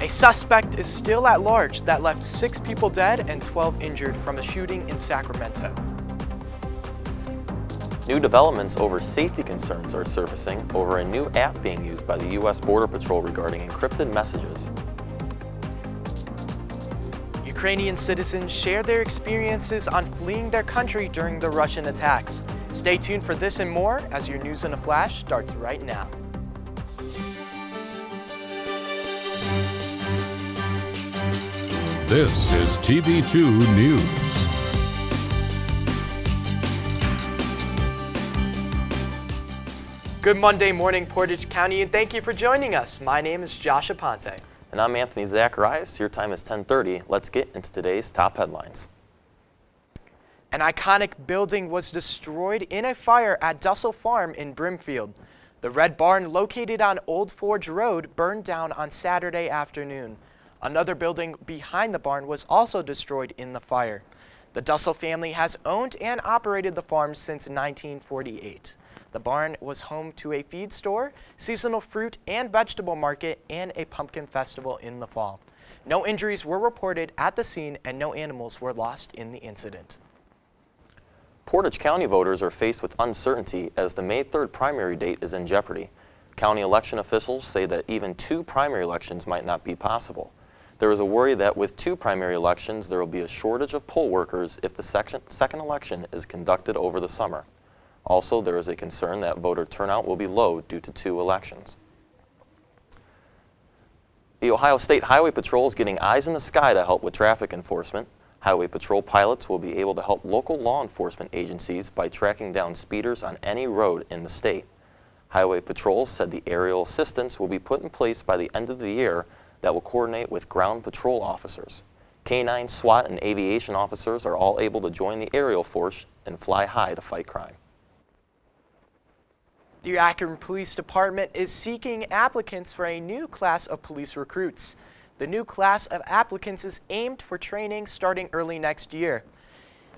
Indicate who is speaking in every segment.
Speaker 1: A suspect is still at large that left 6 people dead and 12 injured from a shooting in Sacramento.
Speaker 2: New developments over safety concerns are surfacing over a new app being used by the U.S. Border Patrol regarding encrypted messages.
Speaker 1: Ukrainian citizens share their experiences on fleeing their country during the Russian attacks. Stay tuned for this and more as your news in a flash starts right now.
Speaker 3: This is TV2 News.
Speaker 1: Good Monday morning, Portage County, and thank you for joining us. My name is Josh Aponte.
Speaker 2: And I'm Anthony Zacharyasz. Your time is 10:30. Let's get into today's top headlines.
Speaker 1: An iconic building was destroyed in a fire at Dussel Farm in Brimfield. The Red Barn, located on Old Forge Road, burned down on Saturday afternoon. Another building behind the barn was also destroyed in the fire. The Dussel family has owned and operated the farm since 1948. The barn was home to a feed store, seasonal fruit and vegetable market, and a pumpkin festival in the fall. No injuries were reported at the scene and no animals were lost in the incident.
Speaker 2: Portage County voters are faced with uncertainty as the May 3rd primary date is in jeopardy. County election officials say that even 2 primary elections might not be possible. There is a worry that with 2 primary elections, there will be a shortage of poll workers if the second election is conducted over the summer. Also, there is a concern that voter turnout will be low due to 2 elections. The Ohio State Highway Patrol is getting eyes in the sky to help with traffic enforcement. Highway Patrol pilots will be able to help local law enforcement agencies by tracking down speeders on any road in the state. Highway Patrol said the aerial assistance will be put in place by the end of the year that will coordinate with ground patrol officers. K-9, SWAT, and aviation officers are all able to join the aerial force and fly high to fight crime.
Speaker 1: The Akron Police Department is seeking applicants for a new class of police recruits. The new class of applicants is aimed for training starting early next year.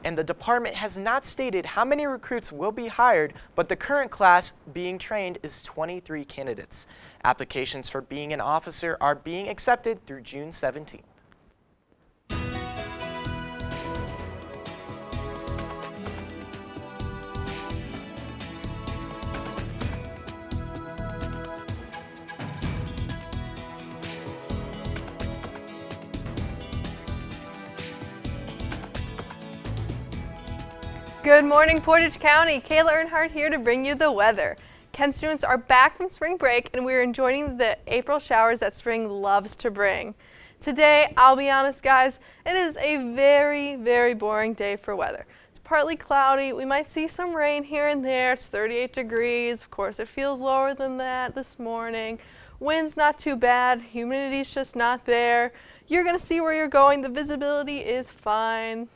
Speaker 1: And the department has not stated how many recruits will be hired, but the current class being trained is 23 candidates. Applications for being an officer are being accepted through June 17th.
Speaker 4: Good morning, Portage County. Kayla Earnhart here to bring you the weather. Kent students are back from spring break and we're enjoying the April showers that spring loves to bring. Today, I'll be honest guys, it is a very boring day for weather. It's partly cloudy, we might see some rain here and there, it's 38 degrees, of course it feels lower than that this morning. Wind's not too bad, humidity's just not there. You're going to see where you're going, the visibility is fine.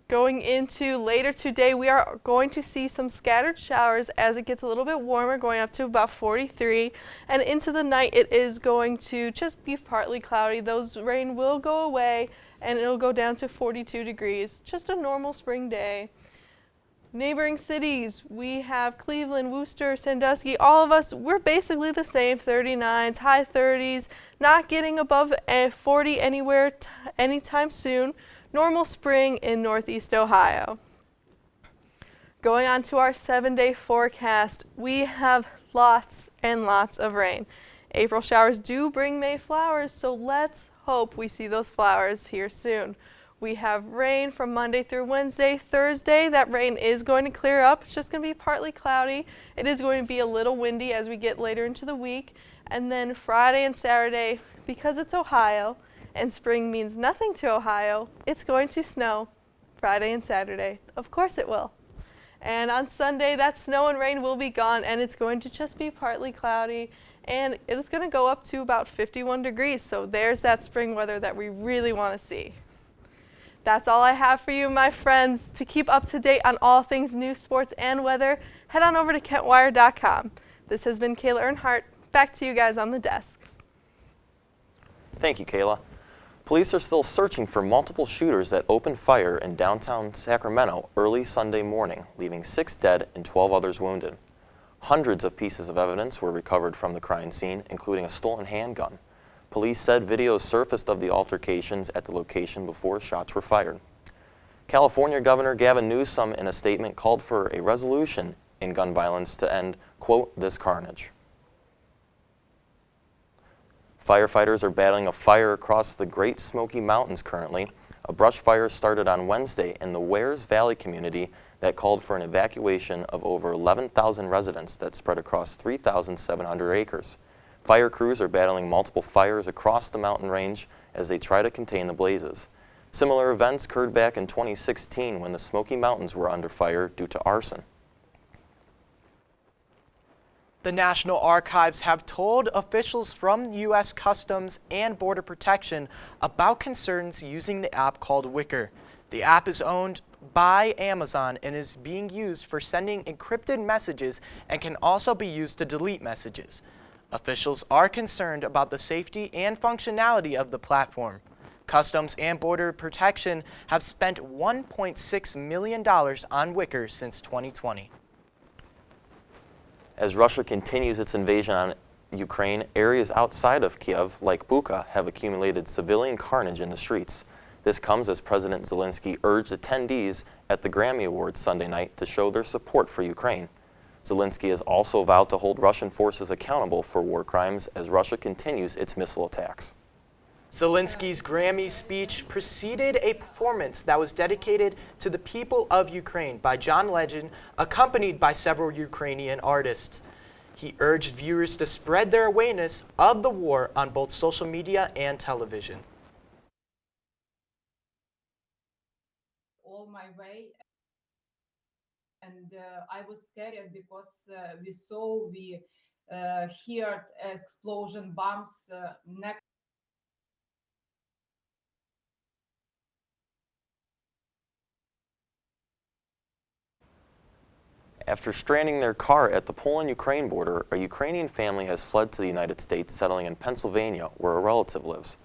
Speaker 4: Going into later today, we are going to see some scattered showers as it gets a little bit warmer, going up to about 43. And into the night, it is going to just be partly cloudy. Those rain will go away, and it'll go down to 42 degrees. Just a normal spring day. Neighboring cities, we have Cleveland, Worcester, Sandusky. All of us, we're basically the same, 39s, high 30s, not getting above 40 anywhere anytime soon. Normal spring in Northeast Ohio. Going on to our 7-day forecast, we have lots and lots of rain. April showers do bring May flowers, so let's hope we see those flowers here soon. We have rain from Monday through Wednesday. Thursday, that rain is going to clear up. It's just going to be partly cloudy. It is going to be a little windy as we get later into the week. And then Friday and Saturday, because it's Ohio, and spring means nothing to Ohio, it's going to snow Friday and Saturday. Of course it will. And on Sunday, that snow and rain will be gone, and it's going to just be partly cloudy, and it is going to go up to about 51 degrees. So there's that spring weather that we really want to see. That's all I have for you, my friends. To keep up to date on all things news, sports, and weather, head on over to KentWire.com. This has been Kayla Earnhart. Back to you guys on the desk.
Speaker 2: Thank you, Kayla. Police are still searching for multiple shooters that opened fire in downtown Sacramento early Sunday morning, leaving 6 dead and 12 others wounded. Hundreds of pieces of evidence were recovered from the crime scene, including a stolen handgun. Police said videos surfaced of the altercations at the location before shots were fired. California Governor Gavin Newsom, in a statement, called for a resolution in gun violence to end, quote, this carnage. Firefighters are battling a fire across the Great Smoky Mountains currently. A brush fire started on Wednesday in the Wares Valley community that called for an evacuation of over 11,000 residents that spread across 3,700 acres. Fire crews are battling multiple fires across the mountain range as they try to contain the blazes. Similar events occurred back in 2016 when the Smoky Mountains were under fire due to arson.
Speaker 1: The National Archives have told officials from U.S. Customs and Border Protection about concerns using the app called Wicker. The app is owned by Amazon and is being used for sending encrypted messages and can also be used to delete messages. Officials are concerned about the safety and functionality of the platform. Customs and Border Protection have spent $1.6 million on Wicker since 2020.
Speaker 2: As Russia continues its invasion on Ukraine, areas outside of Kiev, like Bucha, have accumulated civilian carnage in the streets. This comes as President Zelensky urged attendees at the Grammy Awards Sunday night to show their support for Ukraine. Zelensky has also vowed to hold Russian forces accountable for war crimes as Russia continues its missile attacks.
Speaker 1: Zelensky's Grammy speech preceded a performance that was dedicated to the people of Ukraine by John Legend, accompanied by several Ukrainian artists. He urged viewers to spread their awareness of the war on both social media and television.
Speaker 5: All my way, and I was scared because we heard explosion bombs next.
Speaker 2: After stranding their car at the Poland-Ukraine border, a Ukrainian family has fled to the United States, settling in Pennsylvania, where a relative lives.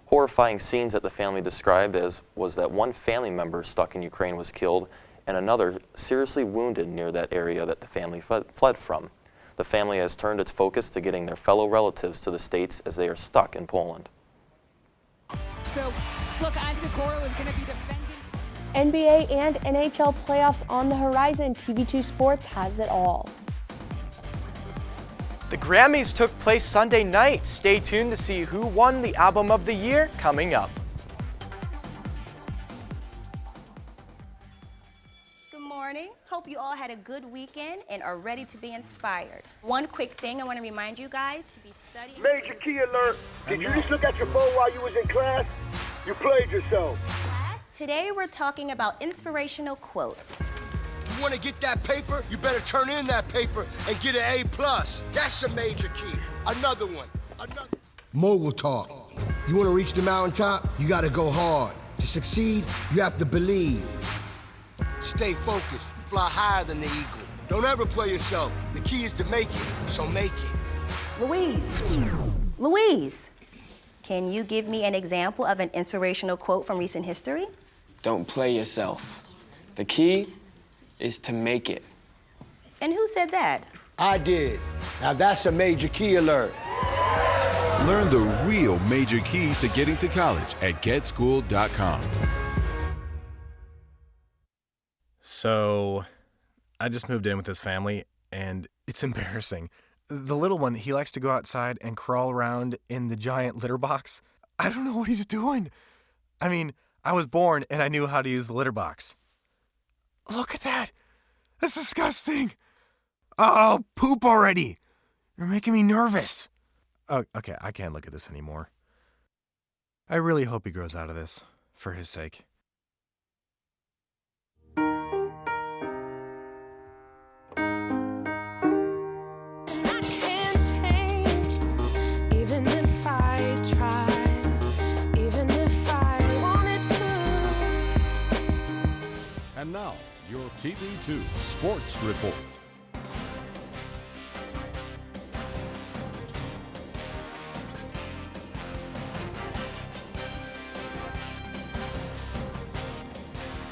Speaker 2: Horrifying scenes that the family described was that one family member stuck in Ukraine was killed and another seriously wounded near that area that the family fled from. The family has turned its focus to getting their fellow relatives to the States as they are stuck in Poland.
Speaker 6: So, look, Isaac Okoro is going to be defending.
Speaker 7: NBA and NHL playoffs on the horizon. TV2 Sports has it all.
Speaker 1: The Grammys took place Sunday night. Stay tuned to see who won the Album of the Year coming up.
Speaker 8: Good morning. Hope you all had a good weekend and are ready to be inspired. One quick thing I want to remind you guys to be studying.
Speaker 9: Major key alert. Did you just look at your phone while you was in class? You played yourself.
Speaker 8: Today we're talking about inspirational quotes.
Speaker 10: You want to get that paper? You better turn in that paper and get an A+. That's a major key. Another one. Mogul talk. You want to reach the mountaintop? You got to go hard. To succeed, you have to believe. Stay focused. Fly higher than the eagle. Don't ever play yourself. The key is to make it, so make it.
Speaker 8: Louise, can you give me an example of an inspirational quote from recent history?
Speaker 11: Don't play yourself. The key is to make it.
Speaker 8: And who said that?
Speaker 9: I did. Now that's a major key alert.
Speaker 3: Learn the real major keys to getting to college at getschool.com.
Speaker 12: So, I just moved in with this family, and it's embarrassing. The little one, he likes to go outside and crawl around in the giant litter box. I don't know what he's doing. I mean, I was born and I knew how to use the litter box. Look at that. That's disgusting. Oh, poop already. You're making me nervous. Oh, okay, I can't look at this anymore. I really hope he grows out of this, for his sake.
Speaker 3: And now, your TV2 Sports Report.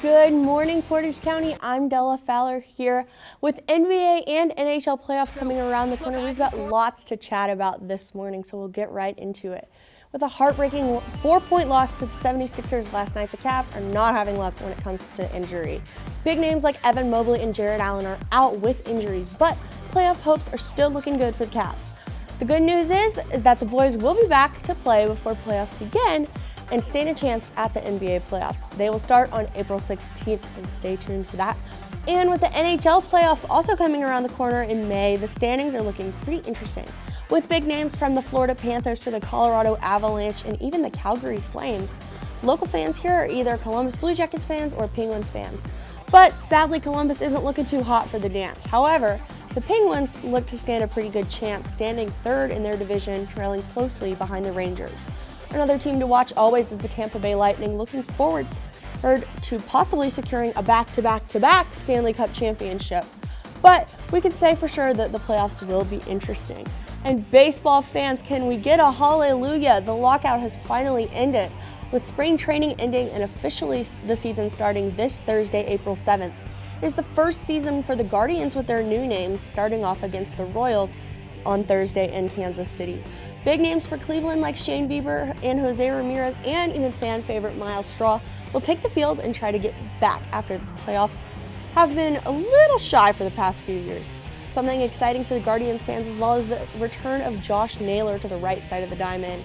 Speaker 7: Good morning, Portage County. I'm Della, Fowler here with NBA and NHL playoffs coming around the corner. We've got lots to chat about this morning, so we'll get right into it. With a heartbreaking 4-point loss to the 76ers last night, the Cavs are not having luck when it comes to injury. Big names like Evan Mobley and Jared Allen are out with injuries, but playoff hopes are still looking good for the Cavs. The good news is that the boys will be back to play before playoffs begin and stand a chance at the NBA playoffs. They will start on April 16th, and stay tuned for that. And with the NHL playoffs also coming around the corner in May, the standings are looking pretty interesting, with big names from the Florida Panthers to the Colorado Avalanche and even the Calgary Flames. Local fans here are either Columbus Blue Jackets fans or Penguins fans. But sadly, Columbus isn't looking too hot for the dance. However, the Penguins look to stand a pretty good chance, standing third in their division, trailing closely behind the Rangers. Another team to watch always is the Tampa Bay Lightning, looking forward to possibly securing a back-to-back-to-back Stanley Cup championship. But we can say for sure that the playoffs will be interesting. And baseball fans, can we get a hallelujah? The lockout has finally ended, with spring training ending and officially the season starting this Thursday, April 7th. It is the first season for the Guardians with their new names, starting off against the Royals on Thursday in Kansas City. Big names for Cleveland like Shane Bieber and Jose Ramirez, and even fan favorite Miles Straw, will take the field and try to get back after the playoffs have been a little shy for the past few years. Something exciting for the Guardians fans as well as the return of Josh Naylor to the right side of the diamond.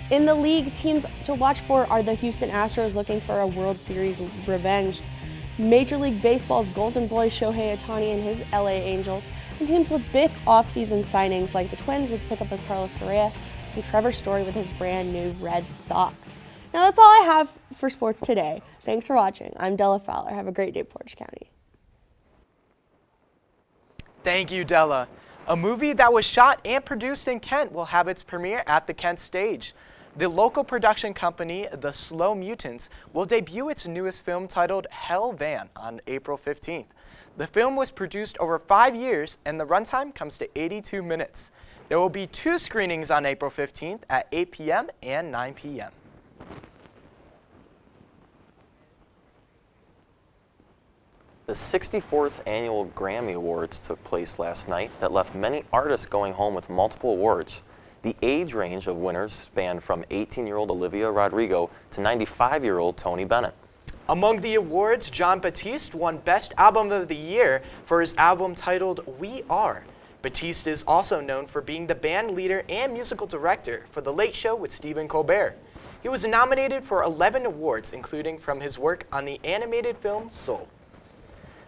Speaker 7: In the league, teams to watch for are the Houston Astros, looking for a World Series revenge, Major League Baseball's golden boy Shohei Ohtani and his LA Angels, and teams with big offseason signings like the Twins with pickup of Carlos Correa and Trevor Story with his brand new Red Sox. Now that's all I have for sports today. Thanks for watching. I'm Della Fowler. Have a great day, Portage County.
Speaker 1: Thank you, Della. A movie that was shot and produced in Kent will have its premiere at the Kent Stage. The local production company, The Slow Mutants, will debut its newest film titled Hell Van on April 15th. The film was produced over 5 years, and the runtime comes to 82 minutes. There will be 2 screenings on April 15th at 8 p.m. and 9 p.m.
Speaker 2: The 64th Annual Grammy Awards took place last night that left many artists going home with multiple awards. The age range of winners spanned from 18-year-old Olivia Rodrigo to 95-year-old Tony Bennett.
Speaker 1: Among the awards, Jon Batiste won Best Album of the Year for his album titled We Are. Batiste is also known for being the band leader and musical director for The Late Show with Stephen Colbert. He was nominated for 11 awards, including from his work on the animated film Soul.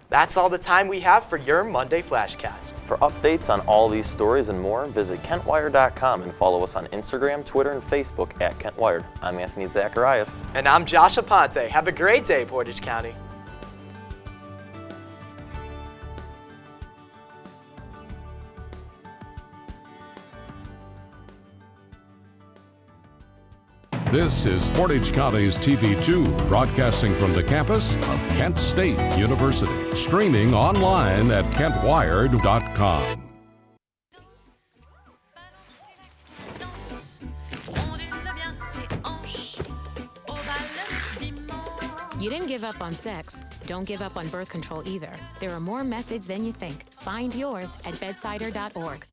Speaker 1: That's all the time we have for your Monday FlashCast.
Speaker 2: For updates on all these stories and more, visit KentWired.com and follow us on Instagram, Twitter, and Facebook at KentWired. I'm Anthony Zacharyasz.
Speaker 1: And I'm Josh Aponte. Have a great day, Portage County.
Speaker 13: This is Portage County's TV2, broadcasting from the campus of Kent State University. Streaming online at KentWired.com.
Speaker 6: You didn't give up on sex. Don't give up on birth control either. There are more methods than you think. Find yours at bedsider.org.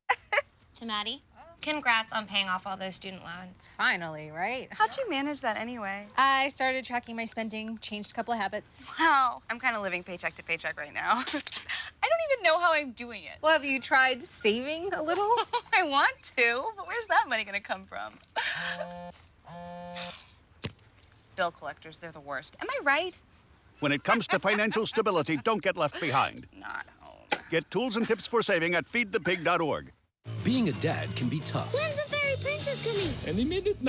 Speaker 14: To Maddie, congrats on paying off all those student loans.
Speaker 15: Finally, right?
Speaker 14: How'd you manage that anyway?
Speaker 15: I started tracking my spending, changed a couple of habits.
Speaker 14: Wow, I'm kind of living paycheck to paycheck right now. I don't even know how I'm doing it.
Speaker 15: Well, have you tried saving a little?
Speaker 14: I want to, but where's that money gonna come from? Bill collectors, they're the worst. Am I right?
Speaker 16: When it comes to financial stability, don't get left behind.
Speaker 14: Not home.
Speaker 16: Get tools and tips for saving at feedthepig.org.
Speaker 17: Being a dad can be tough.
Speaker 18: When's the fairy princess coming?
Speaker 17: Any minute now.